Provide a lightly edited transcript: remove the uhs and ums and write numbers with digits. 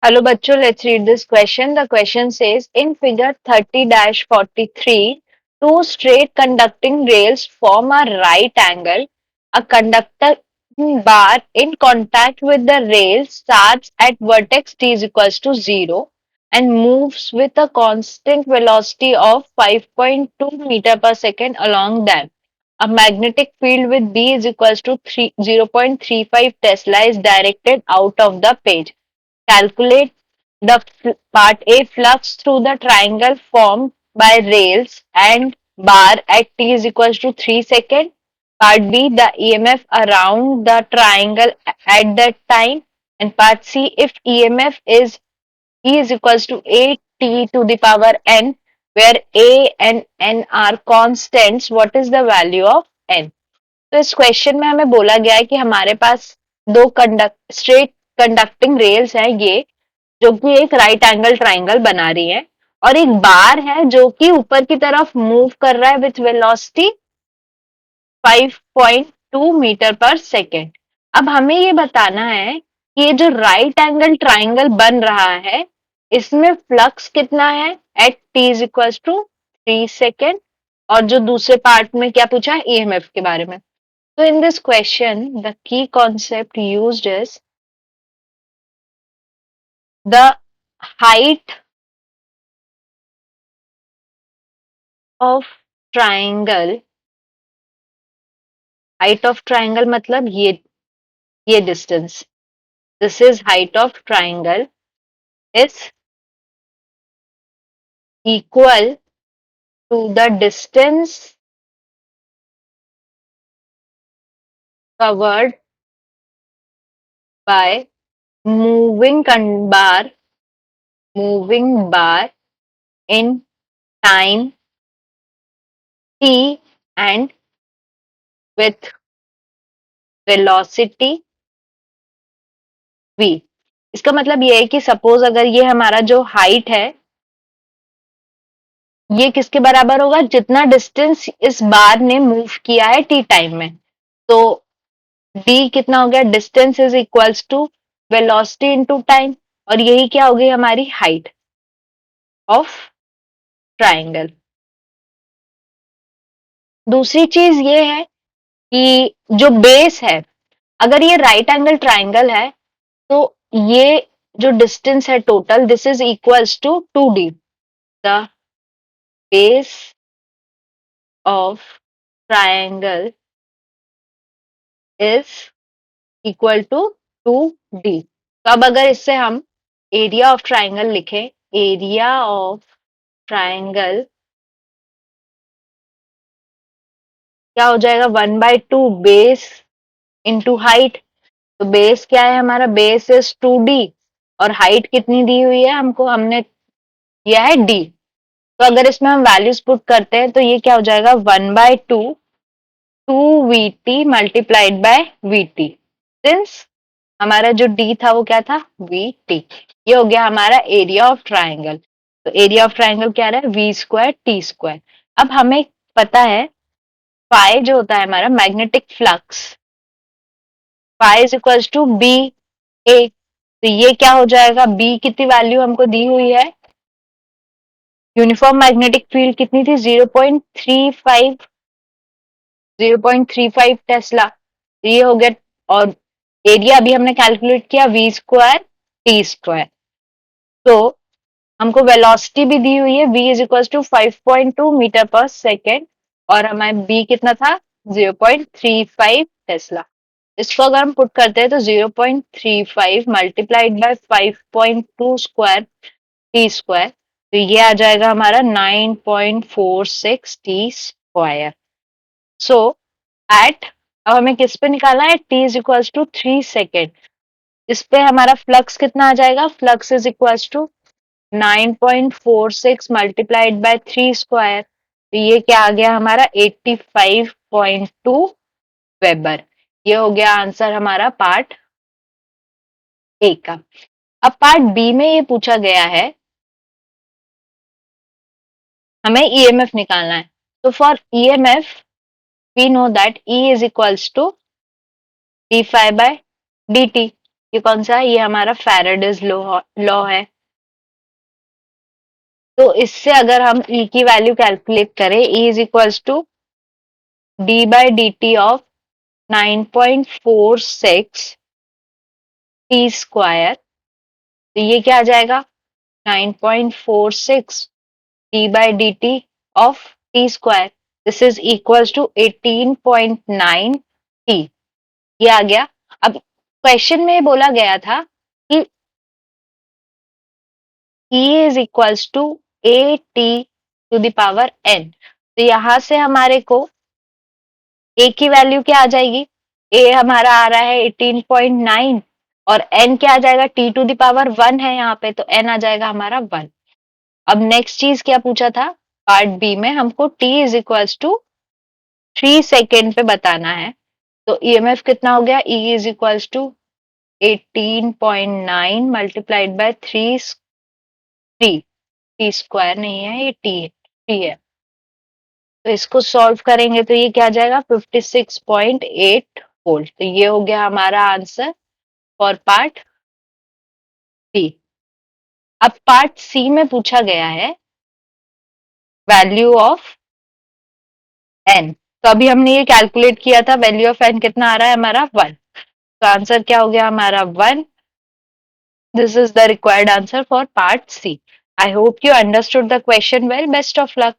Hello bachcho, let's read this question. The question says in figure 30-43, two straight conducting rails form a right angle. A conductor bar in contact with the rail starts at vertex t is equals to 0 and moves with a constant velocity of 5.2 meter per second along them. A magnetic field with B is equals to 0.35 Tesla is directed out of the page. Calculate the part A flux through the triangle formed by rails and bar at t is equals to 3 seconds. Part B, the EMF around the triangle at that time. And part C, if EMF is E is equals to A t to the power n, where A and n are constants, what is the value of n? तो इस question में हमें बोला गया है कि हमारे पास दो कंडक्ट स्ट्रेट कंडक्टिंग रेल्स हैं ये जो कि एक राइट एंगल ट्राइंगल बना रही है और एक बार है जो कि ऊपर की तरफ मूव कर रहा है विथ वेलोसिटी 5.2 मीटर पर सेकेंड। अब हमें ये बताना है कि ये जो राइट एंगल ट्राइंगल बन रहा है इसमें फ्लक्स कितना है at t is equal to 3 second और जो दूसरे पार्ट में क्या पूछा है ईएमएफ के बारे में। So in this question, the key concept used is the height of triangle. Height of triangle मतलब ये distance. This is height of triangle is equal to the distance covered by moving bar moving bar in time t and with velocity v। इसका मतलब ये है कि suppose अगर ये हमारा जो हाइट है ये किसके बराबर होगा जितना डिस्टेंस इस बार ने मूव किया है टी टाइम में। तो डी कितना हो गया distance is equals to velocity into time और यही क्या हो गई हमारी हाइट ऑफ ट्राइंगल। दूसरी चीज ये है कि जो बेस है अगर ये राइट एंगल ट्राइंगल है तो ये जो डिस्टेंस है total this is equals to 2d। The base of triangle is equal to 2d। तो अब अगर इससे हम एरिया ऑफ ट्राइंगल लिखें एरिया ऑफ ट्राइंगल क्या हो जाएगा 1/2 बेस इंटू हाइट। तो बेस क्या है हमारा बेस इज 2d और हाइट कितनी दी हुई है हमको हमने दिया है d। तो अगर इसमें हम वैल्यूज पुट करते हैं तो ये क्या हो जाएगा 1/2 2vt multiplied by vt since हमारा जो d था वो क्या था vt। ये हो गया हमारा एरिया ऑफ ट्राइंगल। तो एरिया ऑफ ट्राइंगल क्या रहा है वी स्क्वायर टी स्क्वायर। अब हमें पता है फाई जो होता है हमारा magnetic flux phi is equals to b a. तो ये क्या हो जाएगा बी कितनी वैल्यू हमको दी हुई है यूनिफॉर्म मैग्नेटिक फील्ड कितनी थी 0.35 टेस्ला। तो ये हो गया और एरिया अभी हमने कैलकुलेट किया वी स्क्वायर टी स्क्वायर। तो हमको वेलोसिटी भी दी हुई है v is equal to 5.2 metre पर सेकेंड और हमारे b कितना था 0.35 टेस्ला। इसको अगर हम पुट करते हैं तो 0.35 multiplied by 5.2 square T square तो ये आ जाएगा हमारा 9.46 टी स्क्वायर। सो एट अब हमें किस पे निकालना है t is equal to 3 second. इस पे हमारा फ्लक्स कितना आ जाएगा flux is equal to 9.46 multiplied by 3 square तो ये क्या आ गया हमारा 85.2 वेबर। ये हो गया आंसर हमारा पार्ट ए का। अब पार्ट बी में ये पूछा गया है हमें ईएमएफ निकालना है। तो for EMF we know that e is equals to d phi by d t. ये कौन सा है? ये हमारा फैराडेज लॉ है। तो इससे अगर हम E की वैल्यू कैलकुलेट करें, E is equals to d/dt of 9.46 t square. तो ये क्या आ जाएगा? 9.46 d/dt of t square, this is equals to 18.9 t. ये आ गया। अब क्वेश्चन में बोला गया था कि E is equals to a t to the power n। तो यहां से हमारे को ए की वैल्यू क्या आ जाएगी? ए हमारा आ रहा है 18.9 और n क्या आ जाएगा? टी टू द पावर 1 है यहाँ पे, तो n आ जाएगा हमारा 1। अब नेक्स्ट चीज क्या पूछा था? पार्ट बी में हमको t is equals to 3 second पे बताना है। तो ईएमएफ कितना हो गया? E is equals to 18.9 multiplied by 3 t square नहीं है, ये टी है। तो इसको सॉल्व करेंगे तो ये क्या आ जाएगा? 56.8 वोल्ट। तो ये हो गया हमारा आंसर फॉर पार्ट बी। अब पार्ट सी में पूछा गया है वैल्यू ऑफ एन। तो अभी हमने ये कैलकुलेट किया था, वैल्यू ऑफ एन कितना आ रहा है हमारा? 1। तो आंसर क्या हो गया हमारा? 1। This is the required answer for part c. I hope you understood the question well. Best of luck.